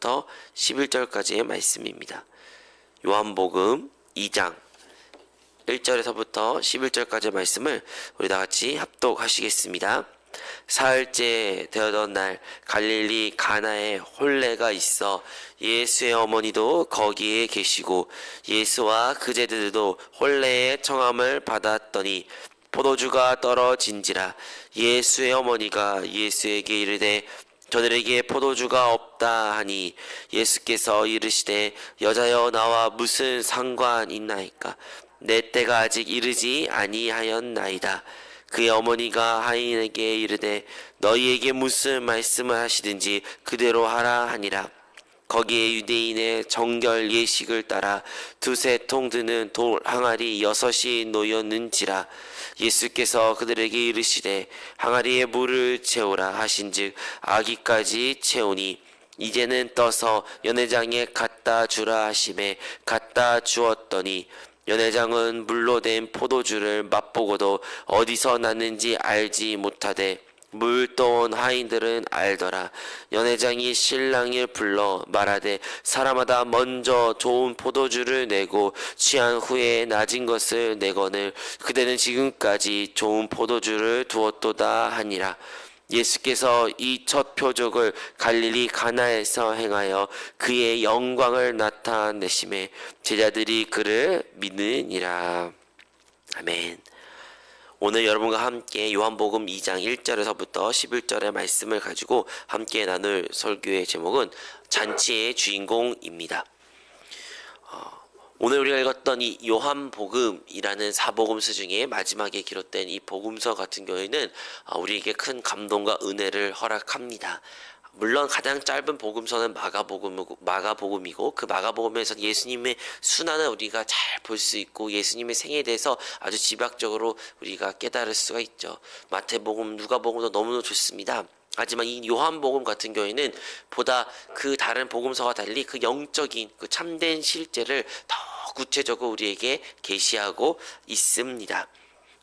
1절에서부터 11절까지의 말씀입니다. 요한복음 2장 1절에서부터 11절까지의 말씀을 우리 다 같이 합독하시겠습니다. 사흘째 되었던 날 갈릴리 가나에 혼례가 있어 예수의 어머니도 거기에 계시고 예수와 그 제자들도 혼례의 청함을 받았더니 포도주가 떨어진지라. 예수의 어머니가 예수에게 이르되 저들에게 포도주가 없다 하니 예수께서 이르시되 여자여 나와 무슨 상관 있나이까? 내 때가 아직 이르지 아니하였나이다. 그의 어머니가 하인에게 이르되 너희에게 무슨 말씀을 하시든지 그대로 하라 하니라. 거기에 유대인의 정결 예식을 따라 두세 통 드는 돌 항아리 6이 놓였는지라. 예수께서 그들에게 이르시되 항아리에 물을 채우라 하신즉 아기까지 채우니 이제는 떠서 연회장에 갖다 주라 하심에 갖다 주었더니 연회장은 물로 된 포도주를 맛보고도 어디서 났는지 알지 못하되 물 떠온 하인들은 알더라. 연회장이 신랑을 불러 말하되 사람마다 먼저 좋은 포도주를 내고 취한 후에 낮은 것을 내거늘 그대는 지금까지 좋은 포도주를 두었도다 하니라. 예수께서 이 첫 표적을 갈릴리 가나에서 행하여 그의 영광을 나타내심에 제자들이 그를 믿으니라. 아멘. 오늘 여러분과 함께 요한복음 2장 1절에서부터 11절의 말씀을 가지고 함께 나눌 설교의 제목은 잔치의 주인공입니다. 오늘 우리가 읽었던 이 요한복음이라는 사복음서 중에 마지막에 기록된 이 복음서 같은 경우에는 우리에게 큰 감동과 은혜를 허락합니다. 물론 가장 짧은 복음서는 마가복음이고 그 마가복음에서 예수님의 순환을 우리가 잘 볼 수 있고 예수님의 생애에 대해서 아주 집약적으로 우리가 깨달을 수가 있죠. 마태복음, 누가복음도 너무너무 좋습니다. 하지만 이 요한복음 같은 경우에는 보다 그 다른 복음서와 달리 그 영적인 그 참된 실제를 더 구체적으로 우리에게 계시하고 있습니다.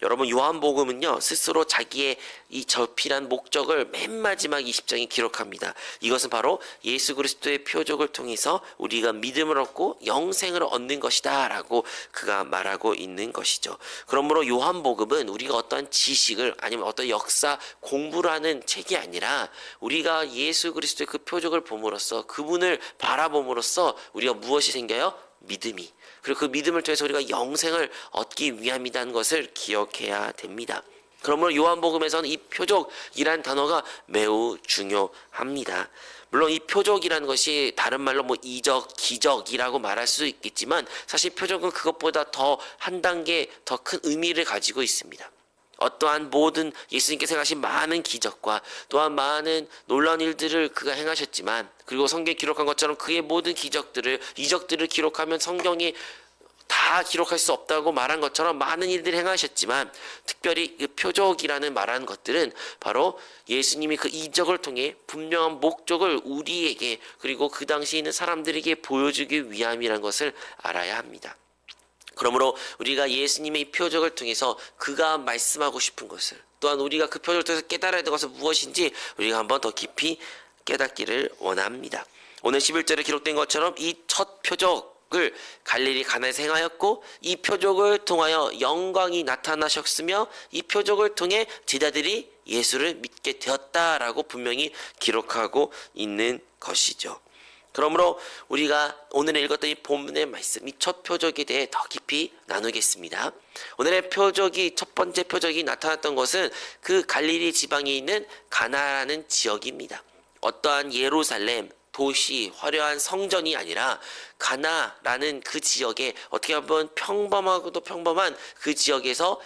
여러분, 요한복음은요 스스로 자기의 이 저필한 목적을 맨 마지막 20장에 기록합니다. 이것은 바로 예수 그리스도의 표적을 통해서 우리가 믿음을 얻고 영생을 얻는 것이다 라고 그가 말하고 있는 것이죠. 그러므로 요한복음은 우리가 어떤 지식을 아니면 어떤 역사 공부를 하는 책이 아니라 우리가 예수 그리스도의 그 표적을 봄으로써 그분을 바라봄으로써 우리가 무엇이 생겨요? 믿음이. 그리고 그 믿음을 통해서 우리가 영생을 얻기 위함이라는 것을 기억해야 됩니다. 그러므로 요한복음에서는 이 표적이란 단어가 매우 중요합니다. 물론 이 표적이라는 것이 다른 말로 이적, 기적이라고 말할 수도 있겠지만 사실 표적은 그것보다 더 한 단계 더 큰 의미를 가지고 있습니다. 어떠한 모든 예수님께서 행하신 많은 기적과 또한 많은 놀라운 일들을 그가 행하셨지만 그리고 성경에 기록한 것처럼 그의 모든 이적들을 기록하면 성경이 다 기록할 수 없다고 말한 것처럼 많은 일들을 행하셨지만 특별히 그 표적이라는 말하는 것들은 바로 예수님이 그 이적을 통해 분명한 목적을 우리에게 그리고 그 당시에 있는 사람들에게 보여주기 위함이라는 것을 알아야 합니다. 그러므로 우리가 예수님의 표적을 통해서 그가 말씀하고 싶은 것을 또한 우리가 그 표적을 통해서 깨달아야 될 것은 무엇인지 우리가 한번 더 깊이 깨닫기를 원합니다. 오늘 11절에 기록된 것처럼 이 첫 표적을 갈릴리 가나에서 행하였고 이 표적을 통하여 영광이 나타나셨으며 이 표적을 통해 제자들이 예수를 믿게 되었다라고 분명히 기록하고 있는 것이죠. 그러므로 우리가 오늘 읽었던 이 본문의 말씀, 이 첫 표적에 대해 더 깊이 나누겠습니다. 오늘의 첫 번째 표적이 나타났던 것은 그 갈릴리 지방에 있는 가나라는 지역입니다. 어떠한 예루살렘, 도시, 화려한 성전이 아니라 가나라는 그 지역에 어떻게 보면 평범하고도 평범한 그 지역에서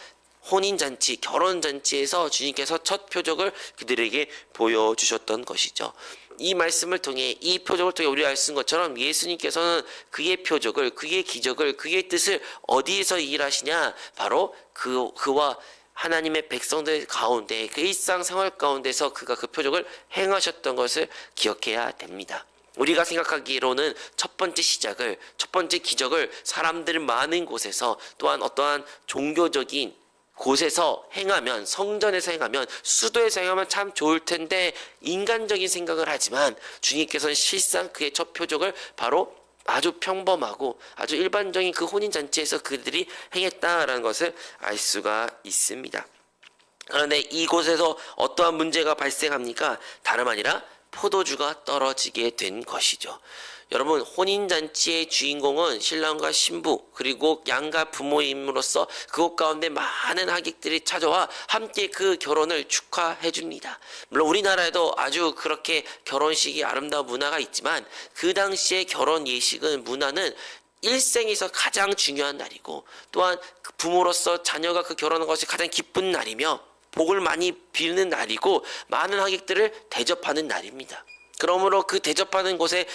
혼인잔치, 결혼잔치에서 주님께서 첫 표적을 그들에게 보여주셨던 것이죠. 이 말씀을 통해 이 표적을 통해 우리가 알 수 있는 것처럼 예수님께서는 그의 표적을 그의 기적을 그의 뜻을 어디에서 일하시냐 바로 그와 하나님의 백성들 가운데 그 일상생활 가운데서 그가 그 표적을 행하셨던 것을 기억해야 됩니다. 우리가 생각하기로는 첫 번째 기적을 사람들 많은 곳에서 또한 어떠한 종교적인 곳에서 행하면, 성전에서 행하면, 수도에서 행하면 참 좋을 텐데 인간적인 생각을 하지만 주님께서는 실상 그의 첫 표적을 바로 아주 평범하고 아주 일반적인 그 혼인잔치에서 그들이 행했다라는 것을 알 수가 있습니다. 그런데 이곳에서 어떠한 문제가 발생합니까? 다름 아니라 포도주가 떨어지게 된 것이죠. 여러분, 혼인잔치의 주인공은 신랑과 신부 그리고 양가 부모임으로써 그곳 가운데 많은 하객들이 찾아와 함께 그 결혼을 축하해 줍니다. 물론 우리나라에도 아주 그렇게 결혼식이 아름다운 문화가 있지만 그 당시의 결혼 예식은 문화는 일생에서 가장 중요한 날이고 또한 부모로서 자녀가 그 결혼한 것이 가장 기쁜 날이며 복을 많이 비는 날이고 많은 하객들을 대접하는 날입니다. 그러므로 그 대접하는 곳에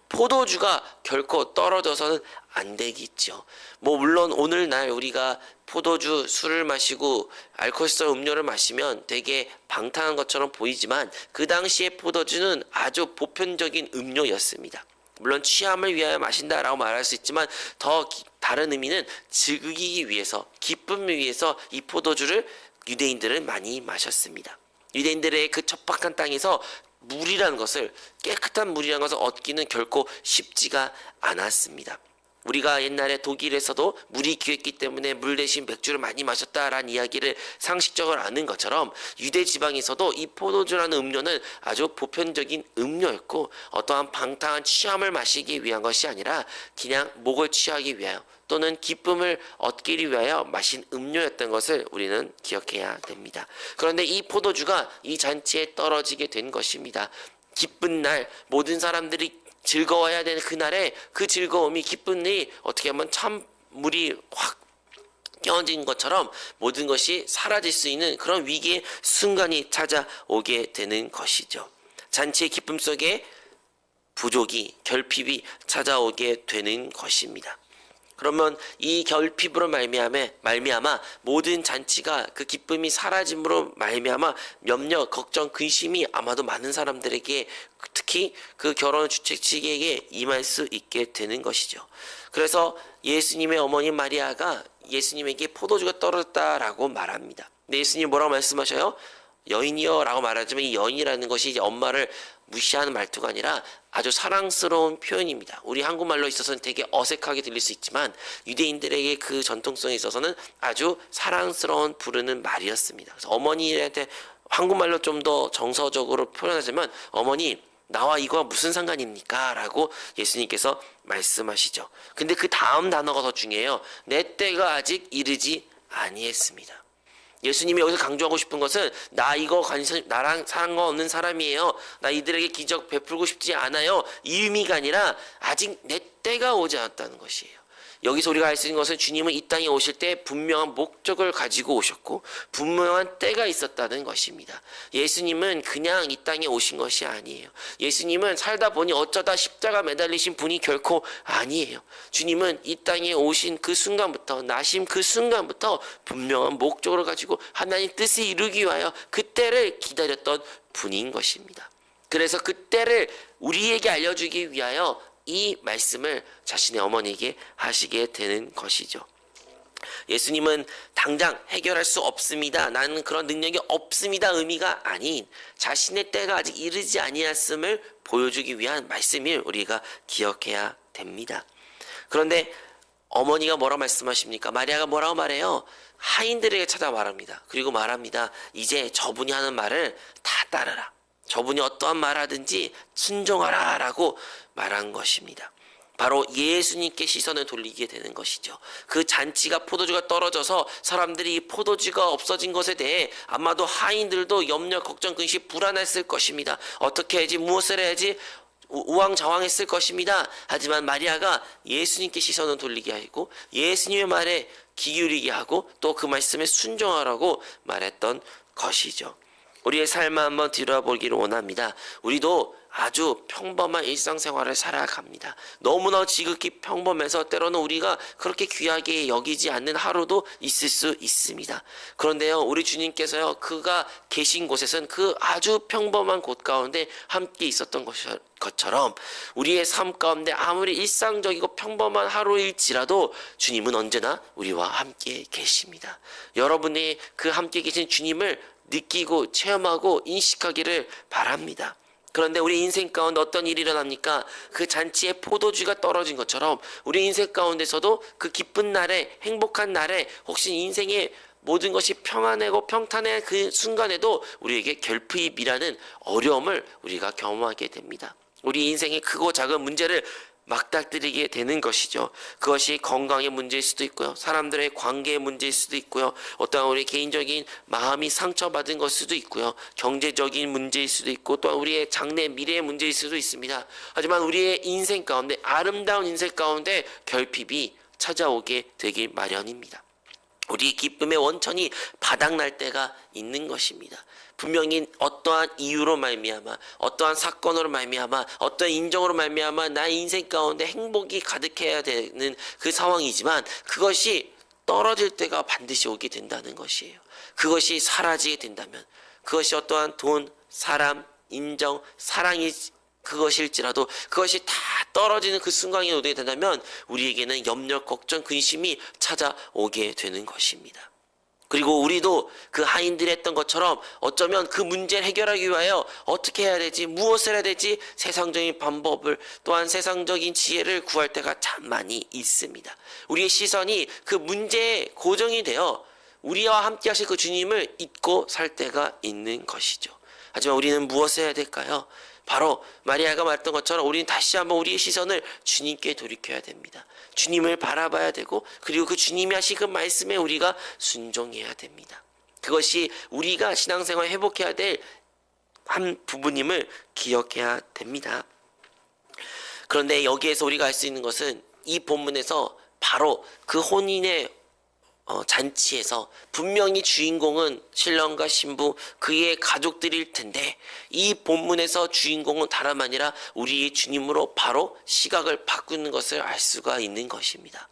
포도주가 결코 떨어져서는 안 되겠죠. 물론 오늘날 우리가 포도주, 술을 마시고 알코올성 음료를 마시면 되게 방탕한 것처럼 보이지만 그 당시에 포도주는 아주 보편적인 음료였습니다. 물론 취함을 위하여 마신다라고 말할 수 있지만 더 다른 의미는 즐기기 위해서, 기쁨을 위해서 이 포도주를 유대인들은 많이 마셨습니다. 유대인들의 그 척박한 땅에서 물이라는 것을, 깨끗한 물이라는 것을 얻기는 결코 쉽지가 않았습니다. 우리가 옛날에 독일에서도 물이 귀했기 때문에 물 대신 맥주를 많이 마셨다라는 이야기를 상식적으로 아는 것처럼 유대 지방에서도 이 포도주라는 음료는 아주 보편적인 음료였고 어떠한 방탕한 취함을 마시기 위한 것이 아니라 그냥 목을 취하기 위하여 또는 기쁨을 얻기 위하여 마신 음료였던 것을 우리는 기억해야 됩니다. 그런데 이 포도주가 이 잔치에 떨어지게 된 것입니다. 기쁜 날, 모든 사람들이 즐거워해야 되는 그날에 그 즐거움이, 기쁜 일이 어떻게 하면 찬물이 확 끼얹은 것처럼 모든 것이 사라질 수 있는 그런 위기의 순간이 찾아오게 되는 것이죠. 잔치의 기쁨 속에 부족이, 결핍이 찾아오게 되는 것입니다. 그러면 이 결핍으로 말미암아 모든 잔치가 그 기쁨이 사라짐으로 말미암아 염려, 걱정, 근심이 아마도 많은 사람들에게, 특히 그 결혼 주최 측에게 임할 수 있게 되는 것이죠. 그래서 예수님의 어머니 마리아가 예수님에게 포도주가 떨어졌다라고 말합니다. 근데 예수님 뭐라고 말씀하셔요? 여인이여 라고 말하지만 이 여인이라는 것이 이제 엄마를 무시하는 말투가 아니라 아주 사랑스러운 표현입니다. 우리 한국말로 있어서는 되게 어색하게 들릴 수 있지만 유대인들에게 그 전통성에 있어서는 아주 사랑스러운 부르는 말이었습니다. 그래서 어머니한테 한국말로 좀 더 정서적으로 표현하자면 어머니, 나와 이거와 무슨 상관입니까? 라고 예수님께서 말씀하시죠. 근데 그 다음 단어가 더 중요해요. 내 때가 아직 이르지 아니했습니다. 예수님이 여기서 강조하고 싶은 것은 나랑 상관없는 사람이에요. 나 이들에게 기적 베풀고 싶지 않아요. 이 의미가 아니라 아직 내 때가 오지 않았다는 것이에요. 여기서 우리가 알 수 있는 것은 주님은 이 땅에 오실 때 분명한 목적을 가지고 오셨고 분명한 때가 있었다는 것입니다. 예수님은 그냥 이 땅에 오신 것이 아니에요. 예수님은 살다 보니 어쩌다 십자가 매달리신 분이 결코 아니에요. 주님은 이 땅에 오신 그 순간부터, 나심 그 순간부터 분명한 목적을 가지고 하나님 뜻을 이루기 위하여 그 때를 기다렸던 분인 것입니다. 그래서 그 때를 우리에게 알려주기 위하여 이 말씀을 자신의 어머니에게 하시게 되는 것이죠. 예수님은 당장 해결할 수 없습니다, 나는 그런 능력이 없습니다 의미가 아닌 자신의 때가 아직 이르지 아니했음을 보여주기 위한 말씀을 우리가 기억해야 됩니다. 그런데 어머니가 뭐라고 말씀하십니까? 마리아가 뭐라고 말해요? 하인들에게 찾아 말합니다. 그리고 말합니다. 이제 저분이 하는 말을 다 따르라. 저분이 어떠한 말 하든지 순종하라 라고 말한 것입니다. 바로 예수님께 시선을 돌리게 되는 것이죠. 그 잔치가 포도주가 떨어져서 사람들이 포도주가 없어진 것에 대해 아마도 하인들도 염려, 걱정, 근심, 불안했을 것입니다. 어떻게 해야지, 무엇을 해야지 우왕좌왕했을 것입니다. 하지만 마리아가 예수님께 시선을 돌리게 하고 예수님의 말에 귀 기울이게 하고 또 그 말씀에 순종하라고 말했던 것이죠. 우리의 삶을 한번 뒤돌아보기를 원합니다. 우리도 아주 평범한 일상생활을 살아갑니다. 너무나 지극히 평범해서 때로는 우리가 그렇게 귀하게 여기지 않는 하루도 있을 수 있습니다. 그런데요, 우리 주님께서요, 그가 계신 곳에서는 그 아주 평범한 곳 가운데 함께 있었던 것처럼 우리의 삶 가운데 아무리 일상적이고 평범한 하루일지라도 주님은 언제나 우리와 함께 계십니다. 여러분이 그 함께 계신 주님을 느끼고 체험하고 인식하기를 바랍니다. 그런데 우리 인생 가운데 어떤 일이 일어납니까? 그 잔치에 포도주가 떨어진 것처럼 우리 인생 가운데서도 그 기쁜 날에, 행복한 날에, 혹시 인생의 모든 것이 평안하고 평탄한 그 순간에도 우리에게 결핍이라는 어려움을 우리가 경험하게 됩니다. 우리 인생의 크고 작은 문제를 맞닥뜨리게 되는 것이죠. 그것이 건강의 문제일 수도 있고요. 사람들의 관계의 문제일 수도 있고요. 어떠한 우리 개인적인 마음이 상처받은 것 수도 있고요. 경제적인 문제일 수도 있고 또 우리의 장래 미래의 문제일 수도 있습니다. 하지만 우리의 인생 가운데 아름다운 인생 가운데 결핍이 찾아오게 되길 마련입니다. 우리 기쁨의 원천이 바닥날 때가 있는 것입니다. 분명히 어떠한 이유로 말미암아, 어떠한 사건으로 말미암아, 어떠한 인정으로 말미암아 나의 인생 가운데 행복이 가득해야 되는 그 상황이지만 그것이 떨어질 때가 반드시 오게 된다는 것이에요. 그것이 사라지게 된다면, 그것이 어떠한 돈, 사람, 인정, 사랑이 그것일지라도 그것이 다 떨어지는 그 순간이 오게 된다면 우리에게는 염려, 걱정, 근심이 찾아오게 되는 것입니다. 그리고 우리도 그 하인들이 했던 것처럼 어쩌면 그 문제를 해결하기 위하여 어떻게 해야 되지, 무엇을 해야 되지, 세상적인 방법을 또한 세상적인 지혜를 구할 때가 참 많이 있습니다. 우리의 시선이 그 문제에 고정이 되어 우리와 함께 하실 그 주님을 잊고 살 때가 있는 것이죠. 하지만 우리는 무엇을 해야 될까요? 바로 마리아가 말했던 것처럼 우리는 다시 한번 우리의 시선을 주님께 돌이켜야 됩니다. 주님을 바라봐야 되고 그리고 그 주님이 하신 그 말씀에 우리가 순종해야 됩니다. 그것이 우리가 신앙생활 회복해야 될 한 부분임을 기억해야 됩니다. 그런데 여기에서 우리가 알 수 있는 것은 이 본문에서 바로 그 혼인의 잔치에서 분명히 주인공은 신랑과 신부 그의 가족들일 텐데 이 본문에서 주인공은 다름 아니라 우리의 주님으로 바로 시각을 바꾸는 것을 알 수가 있는 것입니다.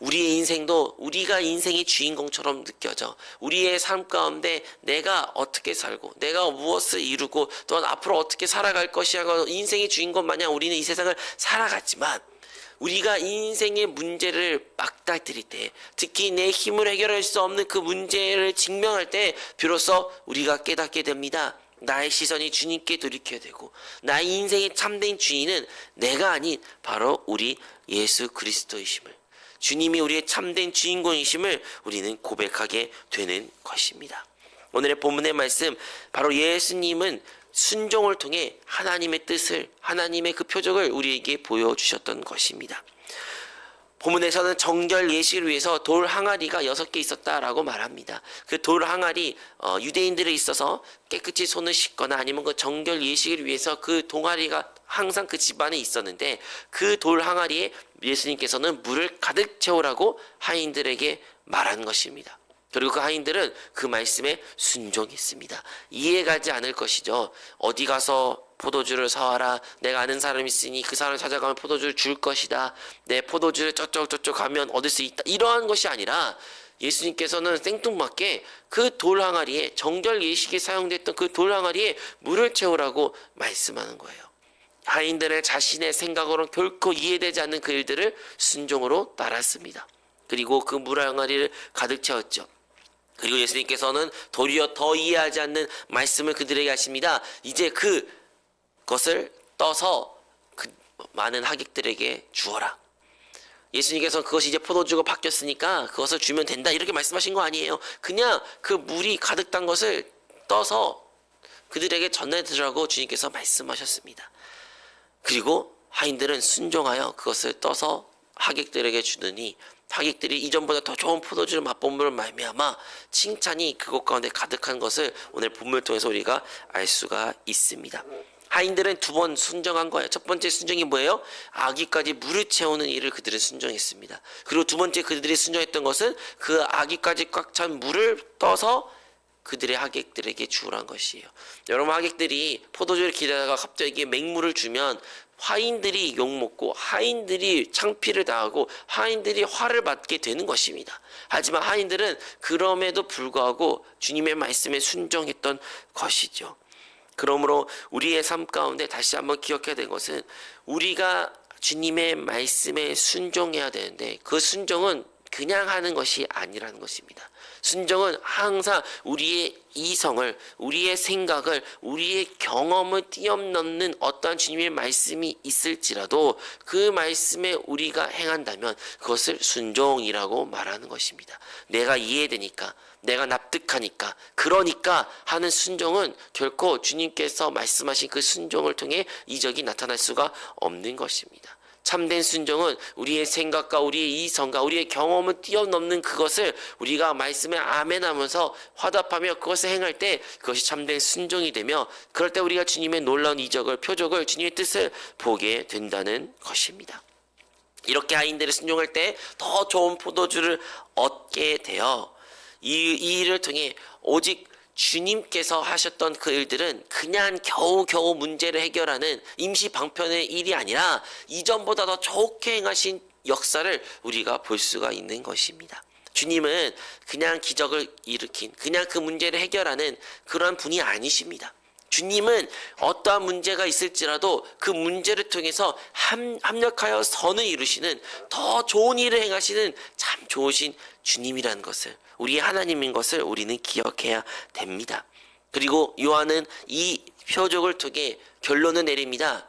우리의 인생도 우리가 인생의 주인공처럼 느껴져. 우리의 삶 가운데 내가 어떻게 살고 내가 무엇을 이루고 또한 앞으로 어떻게 살아갈 것이야 인생의 주인공 마냥 우리는 이 세상을 살아갔지만 우리가 인생의 문제를 맞닥뜨릴 때, 특히 내 힘으로 해결할 수 없는 그 문제를 직면할 때 비로소 우리가 깨닫게 됩니다. 나의 시선이 주님께 돌이켜야 되고 나의 인생의 참된 주인은 내가 아닌 바로 우리 예수 그리스도이심을, 주님이 우리의 참된 주인공이심을 우리는 고백하게 되는 것입니다. 오늘의 본문의 말씀, 바로 예수님은 순종을 통해 하나님의 뜻을, 하나님의 그 표적을 우리에게 보여주셨던 것입니다. 본문에서는 정결 예식을 위해서 돌 항아리가 6개 있었다라고 말합니다. 그 돌 항아리, 유대인들에 있어서 깨끗이 손을 씻거나 아니면 그 정결 예식을 위해서 그 동아리가 항상 그 집안에 있었는데 그 돌 항아리에 예수님께서는 물을 가득 채우라고 하인들에게 말한 것입니다. 그리고 그 하인들은 그 말씀에 순종했습니다. 이해가지 않을 것이죠. 어디 가서 포도주를 사와라. 내가 아는 사람이 있으니 그 사람을 찾아가면 포도주를 줄 것이다. 내 포도주를 저쪽 가면 얻을 수 있다. 이러한 것이 아니라 예수님께서는 생뚱맞게 그 돌항아리에, 정결 예식에 사용됐던 그 돌항아리에 물을 채우라고 말씀하는 거예요. 하인들의 자신의 생각으로는 결코 이해되지 않는 그 일들을 순종으로 따랐습니다. 그리고 그 물항아리를 가득 채웠죠. 그리고 예수님께서는 도리어 더 이해하지 않는 말씀을 그들에게 하십니다. 이제 그것을 떠서 그 많은 하객들에게 주어라. 예수님께서는 그것이 이제 포도주가 바뀌었으니까 그것을 주면 된다 이렇게 말씀하신 거 아니에요. 그냥 그 물이 가득 단 것을 떠서 그들에게 전해드리라고 주님께서 말씀하셨습니다. 그리고 하인들은 순종하여 그것을 떠서 하객들에게 주더니 하객들이 이전보다 더 좋은 포도주를 맛봄으로 말미암아 칭찬이 그곳 가운데 가득한 것을 오늘 본문을 통해서 우리가 알 수가 있습니다. 하인들은 2번 순종한 거예요. 첫 번째 순종이 뭐예요? 아기까지 물을 채우는 일을 그들은 순종했습니다. 그리고 2번째 그들이 순종했던 것은 그 아기까지 꽉 찬 물을 떠서 그들의 하객들에게 주우란 것이에요. 여러분, 하객들이 포도주를 기다리다가 갑자기 맹물을 주면 하인들이 욕먹고 하인들이 창피를 당하고 하인들이 화를 받게 되는 것입니다. 하지만 하인들은 그럼에도 불구하고 주님의 말씀에 순종했던 것이죠. 그러므로 우리의 삶 가운데 다시 한번 기억해야 될 것은 우리가 주님의 말씀에 순종해야 되는데 그 순종은 그냥 하는 것이 아니라는 것입니다. 순종은 항상 우리의 이성을, 우리의 생각을, 우리의 경험을 뛰어넘는 어떠한 주님의 말씀이 있을지라도 그 말씀에 우리가 행한다면 그것을 순종이라고 말하는 것입니다. 내가 이해되니까, 내가 납득하니까, 그러니까 하는 순종은 결코 주님께서 말씀하신 그 순종을 통해 이적이 나타날 수가 없는 것입니다. 참된 순종은 우리의 생각과 우리의 이성과 우리의 경험을 뛰어넘는 그것을 우리가 말씀에 아멘하면서 화답하며 그것을 행할 때 그것이 참된 순종이 되며 그럴 때 우리가 주님의 놀라운 이적을, 표적을, 주님의 뜻을 보게 된다는 것입니다. 이렇게 하인들을 순종할 때 더 좋은 포도주를 얻게 되어 이 일을 통해 오직 주님께서 하셨던 그 일들은 그냥 겨우겨우 문제를 해결하는 임시 방편의 일이 아니라 이전보다 더 좋게 행하신 역사를 우리가 볼 수가 있는 것입니다. 주님은 그냥 기적을 일으킨, 그냥 그 문제를 해결하는 그러한 분이 아니십니다. 주님은 어떠한 문제가 있을지라도 그 문제를 통해서 합력하여 선을 이루시는 더 좋은 일을 행하시는 참 좋으신 주님이라는 것을, 우리의 하나님인 것을 우리는 기억해야 됩니다. 그리고 요한은 이 표적을 통해 결론을 내립니다.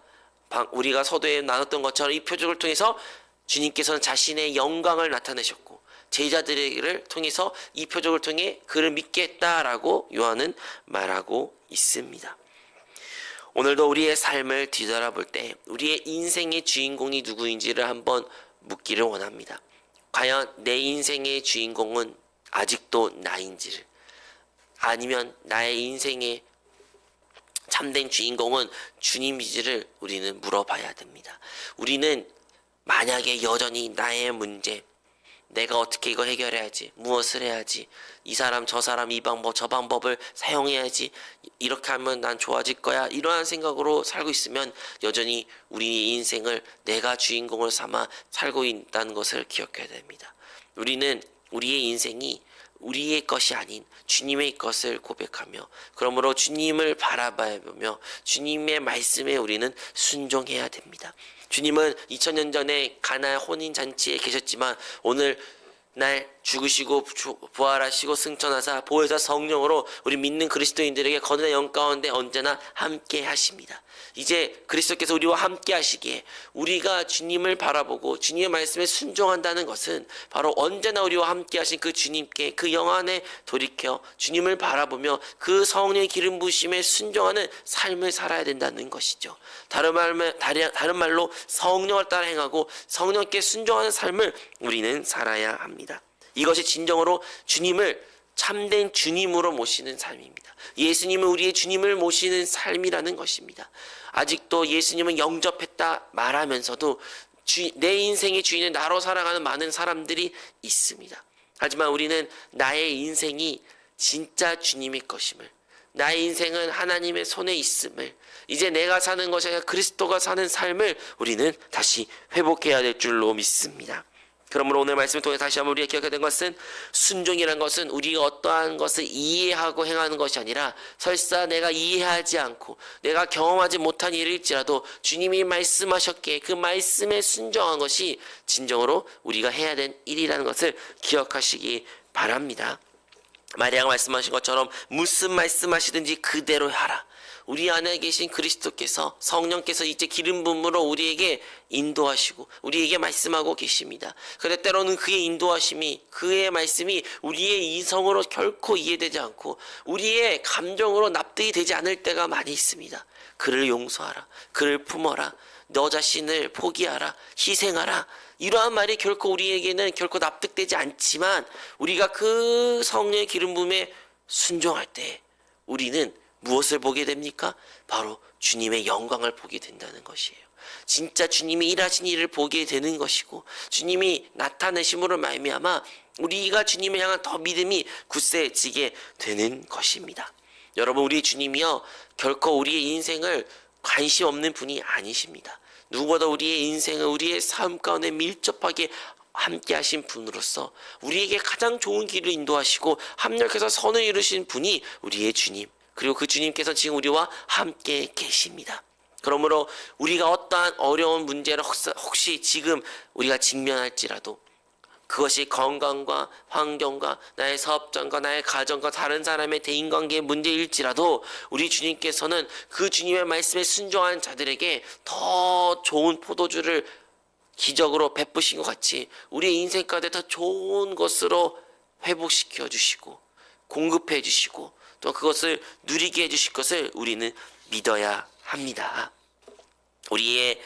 우리가 서두에 나눴던 것처럼 이 표적을 통해서 주님께서는 자신의 영광을 나타내셨고 제자들을 통해서 이 표적을 통해 그를 믿게 했다라고 요한은 말하고 있습니다. 오늘도 우리의 삶을 뒤돌아볼 때 우리의 인생의 주인공이 누구인지를 한번 묻기를 원합니다. 과연 내 인생의 주인공은 아직도 나인지를, 아니면 나의 인생의 참된 주인공은 주님이지를 우리는 물어봐야 됩니다. 우리는 만약에 여전히 나의 문제, 내가 어떻게 이거 해결해야지, 무엇을 해야지, 이 사람 저 사람 이 방법 저 방법을 사용해야지, 이렇게 하면 난 좋아질 거야, 이러한 생각으로 살고 있으면 여전히 우리 인생을 내가 주인공을 삼아 살고 있다는 것을 기억해야 됩니다. 우리는 우리의 인생이 우리의 것이 아닌 주님의 것을 고백하며 그러므로 주님을 바라보며 주님의 말씀에 우리는 순종해야 됩니다. 주님은 2000년 전에 가나의 혼인잔치에 계셨지만 오늘 날 죽으시고 부활하시고 승천하사 보혜사 성령으로 우리 믿는 그리스도인들에게 거듭난 영 가운데 언제나 함께 하십니다. 이제 그리스도께서 우리와 함께 하시기에 우리가 주님을 바라보고 주님의 말씀에 순종한다는 것은 바로 언제나 우리와 함께 하신 그 주님께 그 영안에 돌이켜 주님을 바라보며 그 성령의 기름 부으심에 순종하는 삶을 살아야 된다는 것이죠. 다른 말로 성령을 따라 행하고 성령께 순종하는 삶을 우리는 살아야 합니다. 이것이 진정으로 주님을 참된 주님으로 모시는 삶입니다. 예수님은 우리의 주님을 모시는 삶이라는 것입니다. 아직도 예수님은 영접했다 말하면서도 내 인생의 주인은 나로 살아가는 많은 사람들이 있습니다. 하지만 우리는 나의 인생이 진짜 주님의 것임을, 나의 인생은 하나님의 손에 있음을, 이제 내가 사는 것이 아니라 그리스도가 사는 삶을 우리는 다시 회복해야 될 줄로 믿습니다. 그러므로 오늘 말씀을 통해 다시 한번 우리가 기억해야 될 것은 순종이라는 것은 우리가 어떠한 것을 이해하고 행하는 것이 아니라 설사 내가 이해하지 않고 내가 경험하지 못한 일일지라도 주님이 말씀하셨기에 그 말씀에 순종한 것이 진정으로 우리가 해야 될 일이라는 것을 기억하시기 바랍니다. 마리아가 말씀하신 것처럼 무슨 말씀하시든지 그대로 하라. 우리 안에 계신 그리스도께서 성령께서 이제 기름 부음으로 우리에게 인도하시고 우리에게 말씀하고 계십니다. 그런데 때로는 그의 인도하심이, 그의 말씀이 우리의 이성으로 결코 이해되지 않고 우리의 감정으로 납득이 되지 않을 때가 많이 있습니다. 그를 용서하라, 그를 품어라, 너 자신을 포기하라, 희생하라, 이러한 말이 결코 우리에게는 결코 납득되지 않지만 우리가 그 성령의 기름 부음에 순종할 때 우리는 무엇을 보게 됩니까? 바로 주님의 영광을 보게 된다는 것이에요. 진짜 주님이 일하신 일을 보게 되는 것이고 주님이 나타내심으로 말미암아 우리가 주님을 향한 더 믿음이 굳세지게 되는 것입니다. 여러분, 우리 주님이요 결코 우리의 인생을 관심 없는 분이 아니십니다. 누구보다 우리의 인생을 우리의 삶 가운데 밀접하게 함께 하신 분으로서 우리에게 가장 좋은 길을 인도하시고 합력해서 선을 이루신 분이 우리의 주님, 그리고 그 주님께서 지금 우리와 함께 계십니다. 그러므로 우리가 어떠한 어려운 문제를 혹시 지금 우리가 직면할지라도, 그것이 건강과 환경과 나의 사업장과 나의 가정과 다른 사람의 대인관계의 문제일지라도 우리 주님께서는 그 주님의 말씀에 순종한 자들에게 더 좋은 포도주를 기적으로 베푸신 것 같이 우리의 인생 가운데 더 좋은 것으로 회복시켜 주시고 공급해 주시고 또 그것을 누리게 해주실 것을 우리는 믿어야 합니다. 우리의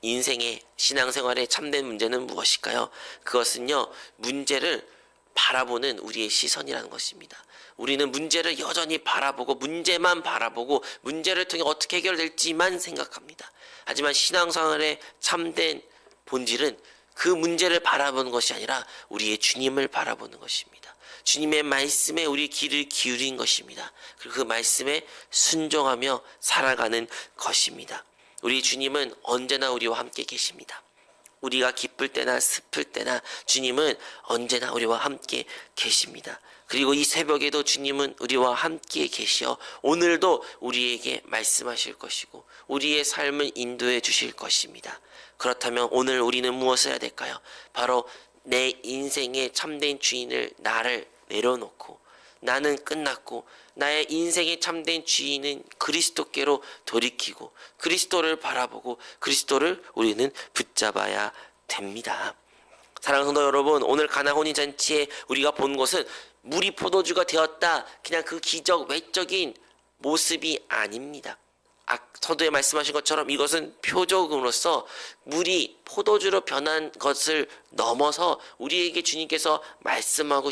인생의 신앙생활의 참된 문제는 무엇일까요? 그것은요, 문제를 바라보는 우리의 시선이라는 것입니다. 우리는 문제를 여전히 바라보고 문제만 바라보고 문제를 통해 어떻게 해결될지만 생각합니다. 하지만 신앙생활의 참된 본질은 그 문제를 바라보는 것이 아니라 우리의 주님을 바라보는 것입니다. 주님의 말씀에 우리 귀를 기울인 것입니다. 그리고 그 말씀에 순종하며 살아가는 것입니다. 우리 주님은 언제나 우리와 함께 계십니다. 우리가 기쁠 때나 슬플 때나 주님은 언제나 우리와 함께 계십니다. 그리고 이 새벽에도 주님은 우리와 함께 계시어 오늘도 우리에게 말씀하실 것이고 우리의 삶을 인도해 주실 것입니다. 그렇다면 오늘 우리는 무엇을 해야 될까요? 바로 내 인생의 참된 주인을 나를 내려놓고 나는 끝났고 나의 인생의 참된 주인은 그리스도께로 돌이키고 그리스도를 바라보고 그리스도를 우리는 붙잡아야 됩니다. 사랑하는 성도 여러분, 오늘 가나 혼인잔치에 우리가 본 것은 물이 포도주가 되었다, 그냥 그 기적 외적인 모습이 아닙니다. 서두에 말씀하신 것처럼 이것은 표적으로서 물이 포도주로 변한 것을 넘어서 우리에게 주님께서 말씀하고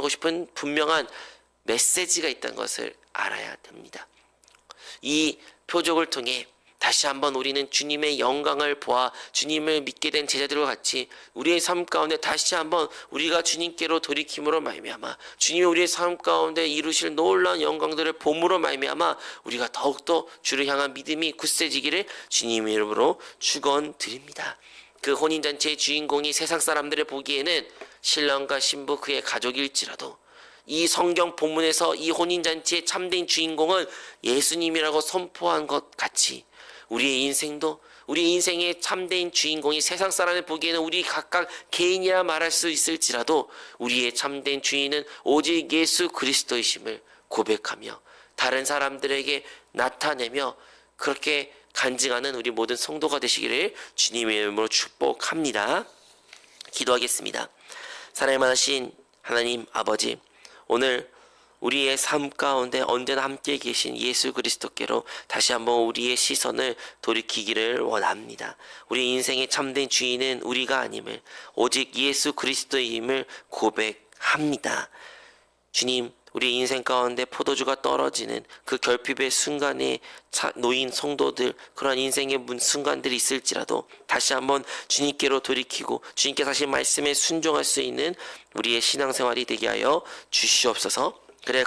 싶은 분명한 메시지가 있다는 것을 알아야 됩니다. 이 표적을 통해 다시 한번 우리는 주님의 영광을 보아 주님을 믿게 된 제자들과 같이 우리의 삶 가운데 다시 한번 우리가 주님께로 돌이킴으로 말미암아 주님이 우리의 삶 가운데 이루실 놀라운 영광들을 봄으로 말미암아 우리가 더욱더 주를 향한 믿음이 굳세지기를 주님 이름으로 축원드립니다. 그 혼인잔치의 주인공이 세상 사람들을 보기에는 신랑과 신부 그의 가족일지라도 이 성경 본문에서 이 혼인잔치의 참된 주인공은 예수님이라고 선포한 것 같이 우리의 인생도 우리 인생의 참된 주인공이 세상 사람을 보기에는 우리 각각 개인이라 말할 수 있을지라도 우리의 참된 주인은 오직 예수 그리스도이심을 고백하며 다른 사람들에게 나타내며 그렇게 간증하는 우리 모든 성도가 되시기를 주님의 이름으로 축복합니다. 기도하겠습니다. 사랑이 많으신 하나님 아버지, 오늘 우리의 삶 가운데 언제나 함께 계신 예수 그리스도께로 다시 한번 우리의 시선을 돌이키기를 원합니다. 우리 인생의 참된 주인은 우리가 아님을 오직 예수 그리스도임을 고백합니다. 주님, 우리 인생 가운데 포도주가 떨어지는 그 결핍의 순간에 놓인 성도들, 그러한 인생의 순간들이 있을지라도 다시 한번 주님께로 돌이키고 주님께 다시 말씀에 순종할 수 있는 우리의 신앙생활이 되게 하여 주시옵소서. 그래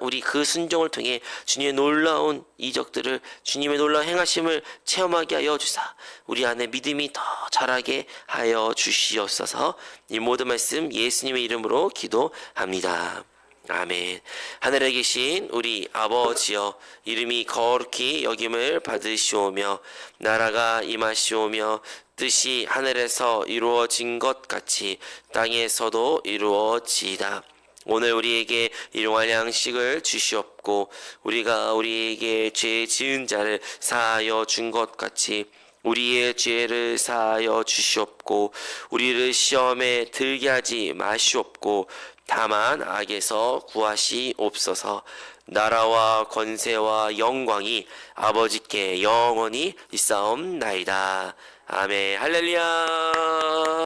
우리 그 순종을 통해 주님의 놀라운 이적들을 주님의 놀라운 행하심을 체험하게 하여 주사 우리 안에 믿음이 더 자라게 하여 주시옵소서. 이 모든 말씀 예수님의 이름으로 기도합니다. 아멘. 하늘에 계신 우리 아버지여, 이름이 거룩히 여김을 받으시오며 나라가 임하시오며 뜻이 하늘에서 이루어진 것 같이 땅에서도 이루어지이다. 오늘 우리에게 일용할 양식을 주시옵고 우리가 우리에게 죄 지은 자를 사하여 준 것 같이 우리의 죄를 사하여 주시옵고 우리를 시험에 들게 하지 마시옵고 다만 악에서 구하시옵소서. 나라와 권세와 영광이 아버지께 영원히 있사옵나이다. 아멘. 할렐루야.